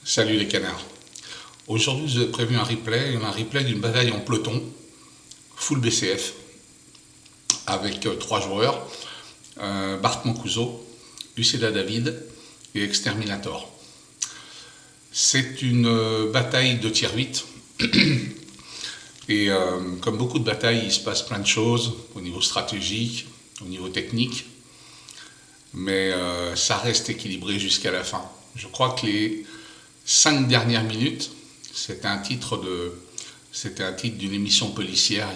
Salut les canards. Aujourd'hui, je vous ai prévu un replay d'une bataille en peloton, full BCF, avec trois joueurs, Bart Mancuso, Uceda David et Exterminator. C'est une bataille de tier 8. Et comme beaucoup de batailles, il se passe plein de choses au niveau stratégique, au niveau technique, mais ça reste équilibré jusqu'à la fin. Je crois que les 5 dernières minutes, c'était un titre d'une émission policière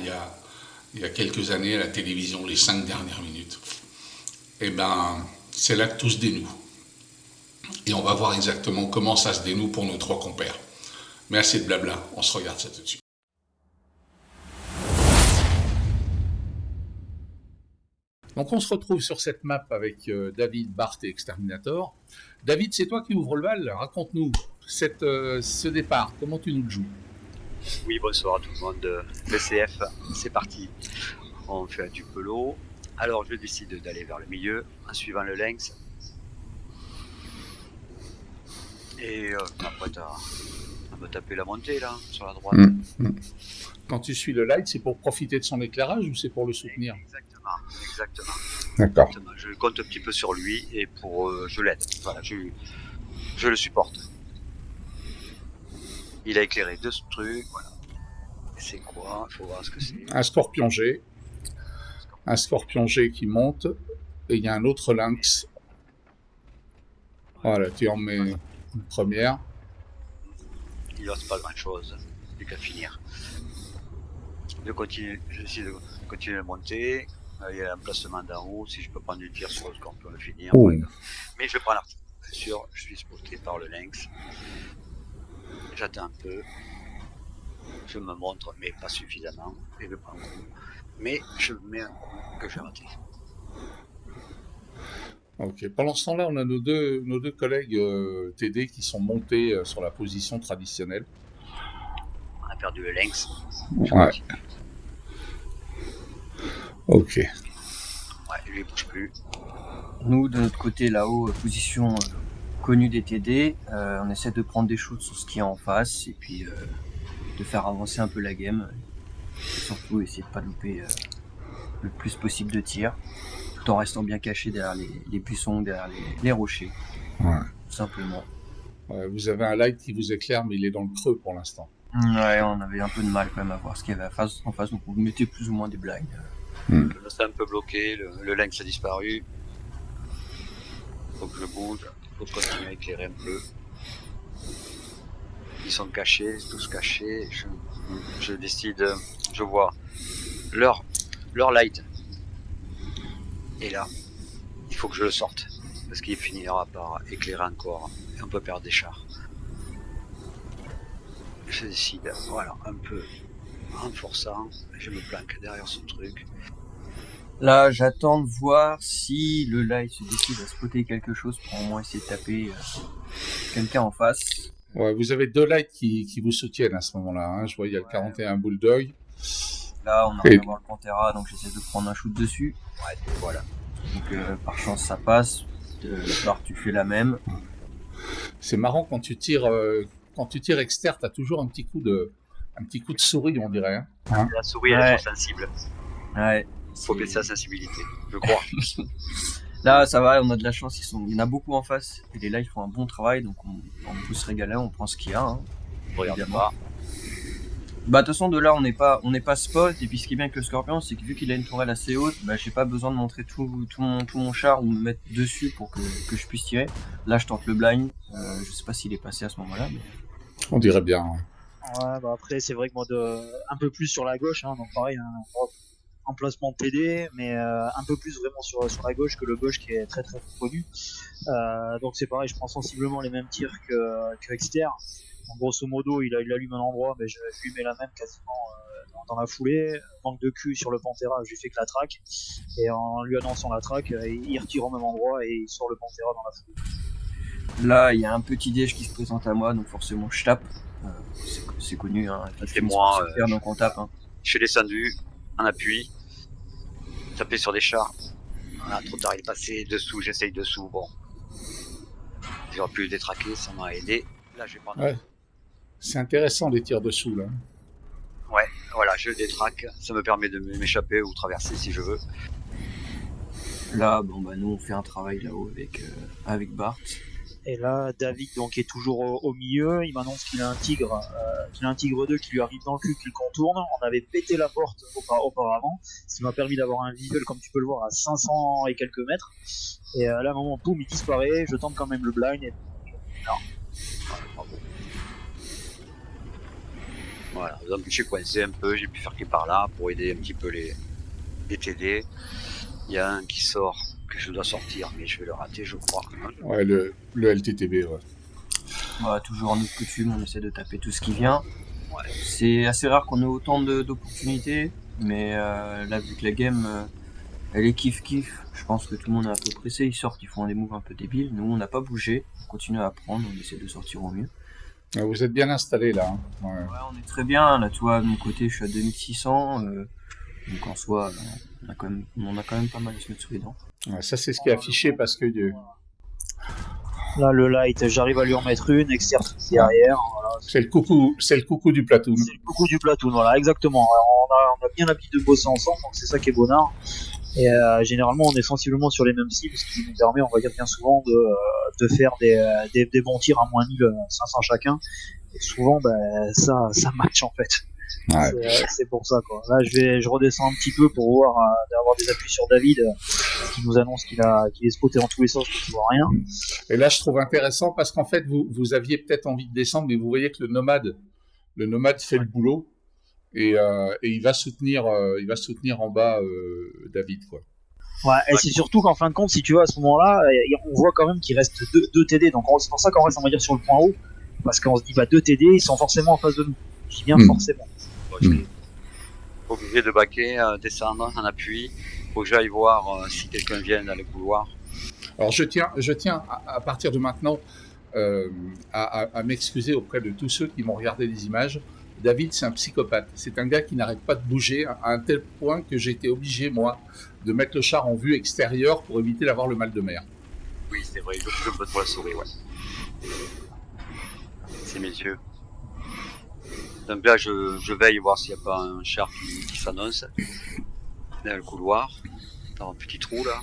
il y a quelques années à la télévision, les 5 dernières minutes. Et ben, c'est là que tout se dénoue. Et on va voir exactement comment ça se dénoue pour nos trois compères. Mais assez de blabla, on se regarde ça tout de suite. Donc on se retrouve sur cette map avec David, Bart et Exterminator. David, c'est toi qui ouvre le bal. Raconte-nous ce départ. Comment tu nous le joues? Oui, bonsoir à tout le monde. BCF, c'est parti. On fait du pelo. Alors je décide d'aller vers le milieu en suivant le lynx. Et je m'apprête à me taper la montée là, sur la droite. Quand tu suis le light, c'est pour profiter de son éclairage ou c'est pour le soutenir? Exactement. D'accord. Exactement. Je compte un petit peu sur lui et je l'aide. Voilà, je le supporte. Il a éclairé deux trucs, voilà. C'est quoi? Il faut voir ce que c'est. Un scorpion G. Un scorpion G qui monte. Et il y a un autre lynx. Voilà, tu en mets une première. Il ne reste pas grand chose. Plus qu'à finir. J'essaie de continuer à monter. Il y a l'emplacement d'en haut. Si je peux prendre du tir sur le scorpion, le finir. Oh. Mais je prends l'article. Bien sûr, je suis spoté par le lynx. J'attends un peu. Je me montre, mais pas suffisamment. Et je prends un coup. Mais je mets un coup que j'ai raté. Ok. Pendant ce temps-là, on a nos deux collègues TD qui sont montés sur la position traditionnelle. On a perdu le lynx. Ouais. Ok. Ouais, lui il bouge plus. Nous, de notre côté, là-haut, position connue des TD, on essaie de prendre des shoots sur ce qu'il y a en face et puis de faire avancer un peu la game. Et surtout, essayer de pas louper le plus possible de tirs, tout en restant bien caché derrière les buissons, derrière les rochers. Ouais. Tout simplement. Ouais, vous avez un light qui vous éclaire, mais il est dans le creux pour l'instant. Ouais, on avait un peu de mal quand même à voir ce qu'il y avait en face, donc on mettait plus ou moins des blinds. Là, c'est un peu bloqué, le lynx a disparu. Faut que je bouge, faut continuer à éclairer un peu. Ils sont cachés, tous cachés. Je décide, je vois leur light. Et là, il faut que je le sorte. Parce qu'il finira par éclairer encore. Et on peut perdre des chars. Je décide, voilà, un peu en forçant. Je me planque derrière son truc. Là, j'attends de voir si le light se décide à spotter quelque chose pour au moins essayer de taper quelqu'un en face. Ouais, vous avez deux lights qui vous soutiennent à ce moment-là. Hein. Je vois, il y a le 41 Bulldog. Là, on arrive à voir le Pantera, donc j'essaie de prendre un shoot dessus. Ouais, voilà. Donc, par chance, ça passe. Bart, tu fais la même. C'est marrant quand tu tires externe, t'as toujours un petit coup de souris, on dirait. Hein. La souris, elle est trop sensible. Ouais. Faut baisser la sensibilité, je crois. Là, ça va, on a de la chance, il y en a beaucoup en face. Et les lights font un bon travail, donc on peut se régaler, on prend ce qu'il y a. Hein, regarde pas. Bah de toute façon, de là, on n'est pas spot. Et puis ce qui est bien avec le Scorpion, c'est que vu qu'il a une tourelle assez haute, bah j'ai pas besoin de montrer tout mon char ou me mettre dessus pour que je puisse tirer. Là, je tente le blind. Je sais pas s'il est passé à ce moment-là, mais on dirait bien. Ouais, bah après, c'est vrai que moi, un peu plus sur la gauche, hein, donc pareil, emplacement de TD, mais un peu plus vraiment sur la gauche que le gauche qui est très très connu. Donc c'est pareil, je prends sensiblement les mêmes tirs que Exter. En grosso modo, il allume un endroit, mais je lui mets la même quasiment dans la foulée. Manque de cul sur le Pantera, je lui fais que la traque. Et en lui annonçant la traque, il retire au même endroit et il sort le Pantera dans la foulée. Là, il y a un petit déj qui se présente à moi, donc forcément je tape. C'est connu, hein. C'est moi. Donc on tape. Hein. Je suis descendu en appui, taper sur des chars. Voilà, trop tard, il est passé dessous, j'essaye dessous. Bon, j'aurais pu le détraquer, ça m'a aidé. Là, je vais prendre. Ouais. C'est intéressant les tirs dessous là. Ouais, voilà, je détraque. Ça me permet de m'échapper ou traverser si je veux. Là, nous on fait un travail là-haut avec Bart. Et là, David donc est toujours au milieu. Il m'annonce qu'il a un tigre, 2 qui lui arrive dans le cul, qui le contourne. On avait pété la porte auparavant, ce qui m'a permis d'avoir un visuel, comme tu peux le voir, à 500 et quelques mètres. Et là, à un moment, boum, il disparaît. Je tente quand même le blind. Et... non. Voilà, bravo. Voilà, donc j'ai coincé un peu, j'ai pu faire qu'il par là pour aider un petit peu les TD. Il y a un qui sort, que je dois sortir, mais je vais le rater, je crois. Ouais, le LTTB, ouais. Toujours en notre coutume, on essaie de taper tout ce qui vient. Ouais. C'est assez rare qu'on ait autant d'opportunités, mais là, vu que la game, elle est kiff-kiff, je pense que tout le monde est un peu pressé. Ils sortent, ils font des moves un peu débiles. Nous, on n'a pas bougé, on continue à apprendre, on essaie de sortir au mieux. Vous êtes bien installés là. Hein. Ouais. Ouais, on est très bien. Là, tu vois, de mon côté, je suis à 2600. Donc en soi, on a quand même pas mal à se mettre sous les dents. Ouais, ça, c'est ce qui est affiché parce que. Là, le light, j'arrive à lui en mettre une, externe derrière. Voilà. C'est le coucou du platoon. C'est le coucou du platoon, voilà, exactement. Alors, on a bien l'habitude de bosser ensemble, donc c'est ça qui est bonnard. Et généralement, on est sensiblement sur les mêmes cibles, ce qui nous permet, on va dire bien souvent, de faire des bons tirs à moins 1500 chacun. Et souvent, ça match en fait. Ouais. C'est pour ça, quoi. Là, je redescends un petit peu pour voir d'avoir des appuis sur David, qui nous annonce qu'il est spoté dans tous les sens, je ne vois rien. Et là, je trouve intéressant parce qu'en fait, vous aviez peut-être envie de descendre, mais vous voyez que le nomade fait le boulot et il va soutenir en bas David, quoi. Ouais, et c'est surtout qu'en fin de compte, si tu vois, à ce moment-là, on voit quand même qu'il reste 2 TD, donc c'est pour ça qu'on reste, on va dire, sur le point haut, parce qu'on se dit, 2 TD, ils sont forcément en face de nous. Je dis bien forcément. Bon, je suis obligé de baquer, descendre en appui. Faut que j'aille voir si quelqu'un vient dans le couloir. Alors je tiens à partir de maintenant à m'excuser auprès de tous ceux qui m'ont regardé les images. David, c'est un psychopathe. C'est un gars qui n'arrête pas de bouger à un tel point que j'ai été obligé, moi, de mettre le char en vue extérieure pour éviter d'avoir le mal de mer. Oui, c'est vrai, je vote pour la souris, ouais. C'est mes yeux. Donc là, je veille voir s'il n'y a pas un char qui s'annonce dans le couloir, dans un petit trou là.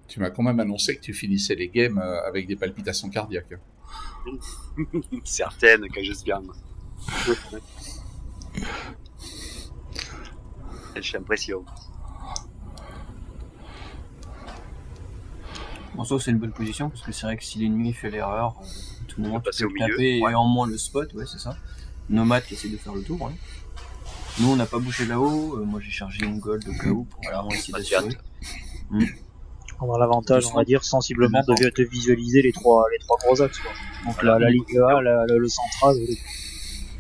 Tu m'as quand même annoncé que tu finissais les games avec des palpitations cardiaques. Certaines quand je gagne. J'ai l'impression. Bon, ça, c'est une bonne position parce que c'est vrai que si l'ennemi fait l'erreur, tout le monde peut passer au milieu, taper ouais. et en moins le spot, ouais, c'est ça. Nomade qui essaie de faire le tour, ouais. Nous, on n'a pas bougé là-haut. Moi, j'ai chargé une gold au cas où pour vraiment essayer d'assurer. On a l'avantage, on va dire, sensiblement de visualiser les trois gros axes, quoi. Donc la Ligue A, le central.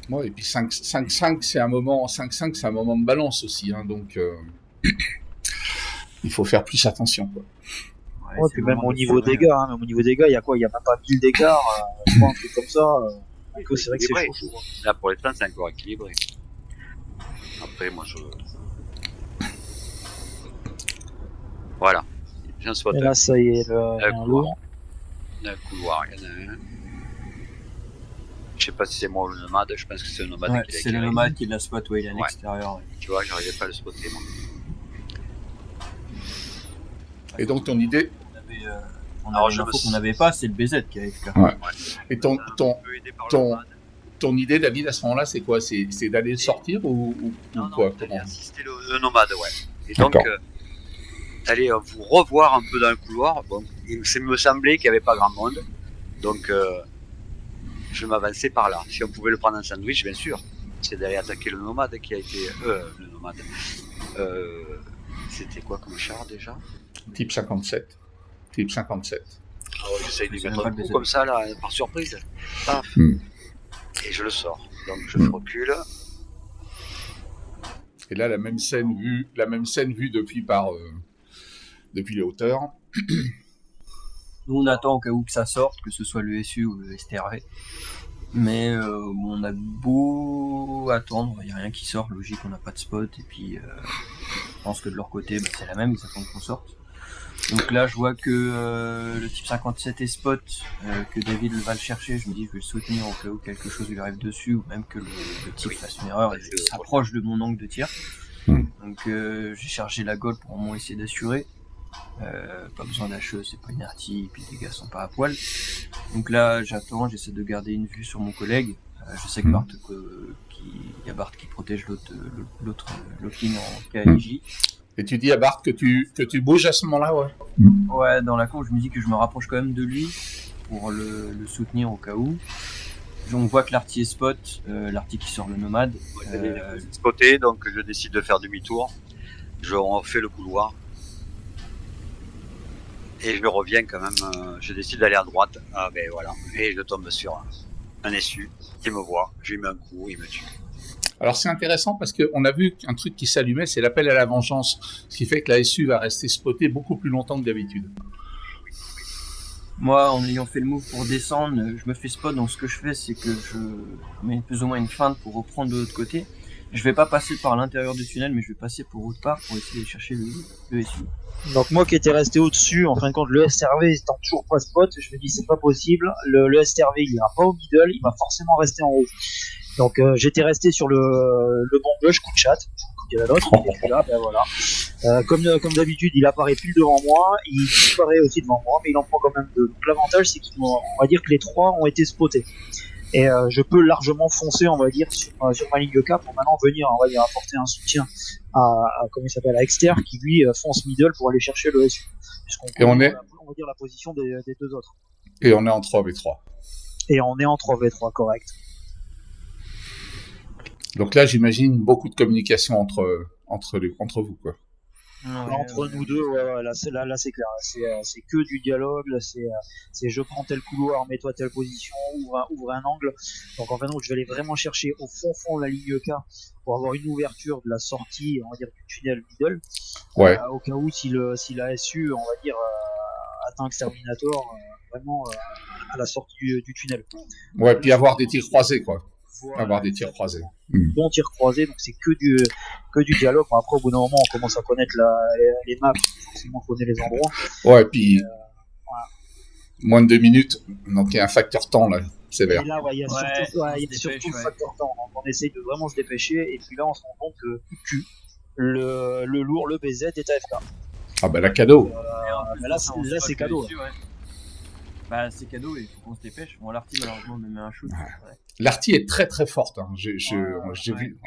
Ouais, et puis 5-5, c'est un moment de balance aussi, hein, donc il faut faire plus attention, quoi. Ouais, puis même au niveau dégâts, il y a quoi? Il y a même pas 1000 d'écart, je crois, un truc comme ça. Donc c'est vrai que c'est chaud. Là, pour l'instant, c'est encore équilibré. Après, moi, voilà. Et là, ça y est, le lourd. Il y a un couloir, il y en a un. Je sais pas si c'est moi ou le nomade, je pense que c'est le nomade ouais, qui l'a. C'est le nomade qui l'a spot, ouais, il est à l'extérieur. Ouais. Tu vois, j'arrivais pas à le spotter, moi. Et donc, ton idée... On avait l'info qu'on n'avait pas, c'est le BZ qui a FK. Ouais. Et ton idée, David, à ce moment-là, c'est quoi? C'est d'aller sortir ou quoi? D'aller assister le nomade, ouais. Et donc, d'aller vous revoir un peu dans le couloir. Bon, il me semblait qu'il n'y avait pas grand monde. Donc, je m'avançais par là. Si on pouvait le prendre en sandwich, bien sûr. C'est d'aller attaquer le nomade qui a été... le nomade. C'était quoi comme char, déjà? Type 57. Type 57. Ah ouais, j'essaye de mettre un coup comme ça, là, par surprise. Paf. Et je le sors. Donc, je recule. Et là, la même scène vue depuis les hauteurs. Nous, on attend au cas où que ça sorte, que ce soit le SU ou le STRV. Mais on a beau attendre, il n'y a rien qui sort, logique, on n'a pas de spot. Et puis, je pense que de leur côté, c'est la même, ils attendent qu'on sorte. Donc là, je vois que le type 57 est spot, que David va le chercher. Je me dis, je vais le soutenir au cas où quelque chose lui arrive dessus, ou même que le type fasse une erreur et s'approche de mon angle de tir. Donc j'ai chargé la Gold pour au moins essayer d'assurer. Pas besoin d'HE, c'est pas une artille, et puis les gars sont pas à poil. Donc là, j'attends, j'essaie de garder une vue sur mon collègue. Je sais que y a Bart qui protège l'autre ligne en KIJ. Et tu dis à Bart que tu bouges à ce moment-là, ouais. Ouais, dans la course, je me dis que je me rapproche quand même de lui pour le soutenir au cas où. On voit que l'arty est spot, l'arty qui sort le nomade. Spoté, donc je décide de faire demi-tour. Je refais le couloir. Et je reviens quand même, je décide d'aller à droite. Ah ben voilà. Et je tombe sur un SU qui me voit. Je lui mets un coup, il me tue. Alors c'est intéressant parce qu'on a vu qu'un truc qui s'allumait, c'est l'appel à la vengeance, ce qui fait que la SU va rester spotée beaucoup plus longtemps que d'habitude. Moi, en ayant fait le move pour descendre, je me fais spot, donc ce que je fais, c'est que je mets plus ou moins une feinte pour reprendre de l'autre côté. Je vais pas passer par l'intérieur du tunnel, mais je vais passer pour autre part pour essayer de chercher le SU. Donc moi qui étais resté au-dessus, en fin de compte, le SRV étant toujours pas spot, je me dis c'est pas possible, le SRV il ira pas au middle, il va forcément rester en haut. Donc j'étais resté sur le bon gauche, coup de chat, il y a l'autre, et puis là, ben voilà. Comme d'habitude, il apparaît pile devant moi, il disparaît aussi devant moi, mais il en prend quand même deux. Donc l'avantage, c'est qu'on va dire que les trois ont été spotés. Et je peux largement foncer, on va dire, sur ma ligne de cap pour maintenant venir, on va dire, apporter un soutien comment il s'appelle, à Exter, qui lui fonce middle pour aller chercher le SU. Puisqu'on connaît, on va dire, la position des deux autres. Et on est en 3v3. Et on est en 3v3, correct. Donc là, j'imagine beaucoup de communication entre vous, quoi. Entre nous deux, ouais, là c'est clair. C'est que du dialogue. Là, c'est je prends tel couloir, mets-toi telle position, ouvre un angle. Donc en fait, je vais aller vraiment chercher au fond de la ligne K pour avoir une ouverture de la sortie, on va dire, du tunnel middle. Ouais. Au cas où si la SU, on va dire, atteint Exterminator, vraiment à la sortie du tunnel. Ouais, puis avoir des tirs croisés, quoi. Voilà, avoir des tirs croisés. Bon tir croisé, donc c'est que du dialogue. Bon, après, au bout d'un moment, on commence à connaître les maps, forcément on connaît les endroits. Ouais, et puis voilà. Moins de 2 minutes, donc il y a un facteur temps là, sévère. Et là, il y a surtout le facteur temps. Donc on essaye de vraiment se dépêcher, et puis là, on se rend compte que le lourd, le BZ est AFK. Ah bah là, cadeau. Là, c'est cadeau. Dessus, ouais. Bah, c'est cadeau et il faut qu'on se dépêche. Bon, l'arty, malheureusement, me met un shoot. Ouais. L'arty est très très forte. Hein. Vu,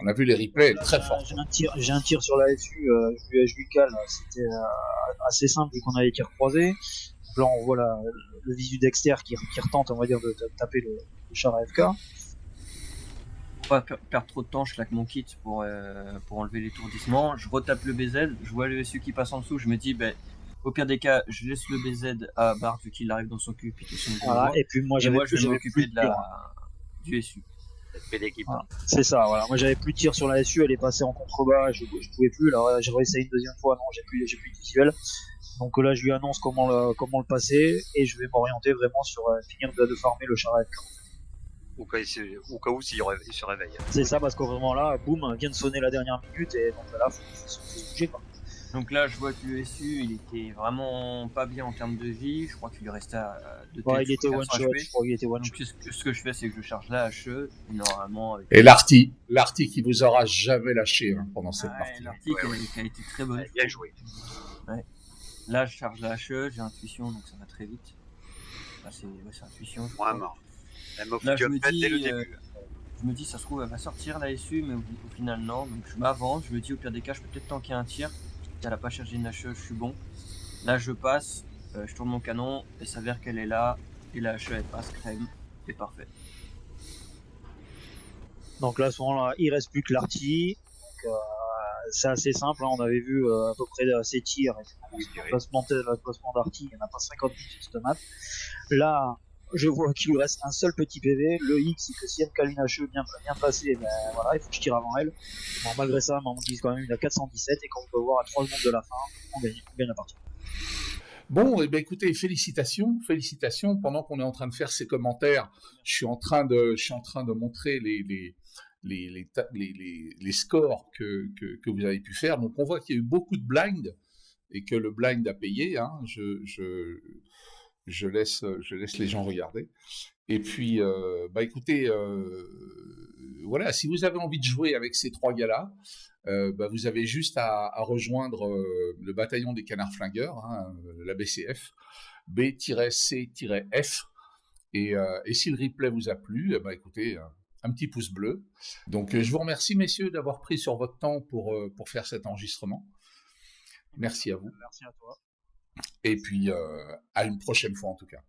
on a vu les replays, elle est très forte. J'ai un tir sur la SU, je lui cale. C'était assez simple vu qu'on a les tirs croisés. Donc là, on voit le visu d'Exter qui retente, on va dire, de taper le char AFK. Pour pas perdre trop de temps, je claque mon kit pour enlever l'étourdissement. Je retape le BZ, je vois le SU qui passe en dessous, je me dis, au pire des cas, je laisse le BZ à Bart vu qu'il arrive dans son cul. Voilà, et puis moi, je vais m'occuper du SU. Voilà. C'est ça, voilà. Moi j'avais plus de tir sur la SU, elle est passée en contrebas, je pouvais plus, alors j'ai réessayé une deuxième fois, non, j'ai plus de visuel. Donc là je lui annonce comment le passer, et je vais m'orienter vraiment sur finir de farmer le char AFK. Au cas où s'il se réveille. C'est ça, parce qu'au moment là, boum, vient de sonner la dernière minute, et donc là, faut se bouger, quoi. Donc là, je vois que le SU, il était vraiment pas bien en termes de vie. Je crois qu'il lui restait à 2 têtes. Il était one shot. Je crois qu'il était one shot. Ce que je fais, c'est que je charge la HE. Normalement. Et l'arty qui vous aura jamais lâché pendant cette partie. L'arty qui a été très bonne. Bien joué. Ouais. Là, je charge la HE, j'ai intuition, donc ça va très vite. Là, c'est intuition. Moi, mort. Là, je me dis, ça se trouve, elle va sortir la SU, mais au final, non. Donc je m'avance, je me dis, au pire des cas, je peux peut-être tanker un tir. Si elle n'a pas chargé une HE, je suis bon. Là, je passe, je tourne mon canon, et ça s'avère qu'elle est là, et la HE, elle passe crème, c'est parfait. Donc là, à ce moment-là, il reste plus que l'arty. C'est assez simple, hein. On avait vu à peu près ses tirs. Le placement d'arty, il n'y en a pas 50 sur cette map. Là, je vois qu'il lui reste un seul petit PV. Le X, c'est que si elle cale une HE bien passée, voilà, il faut que je tire avant elle. Bon, malgré ça, on dit quand même une à 417, et quand on peut voir à 3 secondes de la fin, on gagne la partie. Bon, écoutez, félicitations. Pendant qu'on est en train de faire ces commentaires, je suis en train de montrer les scores que vous avez pu faire. Donc on voit qu'il y a eu beaucoup de blinds. et que le blind a payé, hein, je laisse les gens regarder. Et puis, écoutez, voilà, si vous avez envie de jouer avec ces 3 gars-là, vous avez juste à rejoindre le bataillon des canards flingueurs, hein, la BCF, B-C-F. Et si le replay vous a plu, écoutez, un petit pouce bleu. Donc, je vous remercie, messieurs, d'avoir pris sur votre temps pour faire cet enregistrement. Merci à vous. Merci à toi. Et puis, à une prochaine fois en tout cas.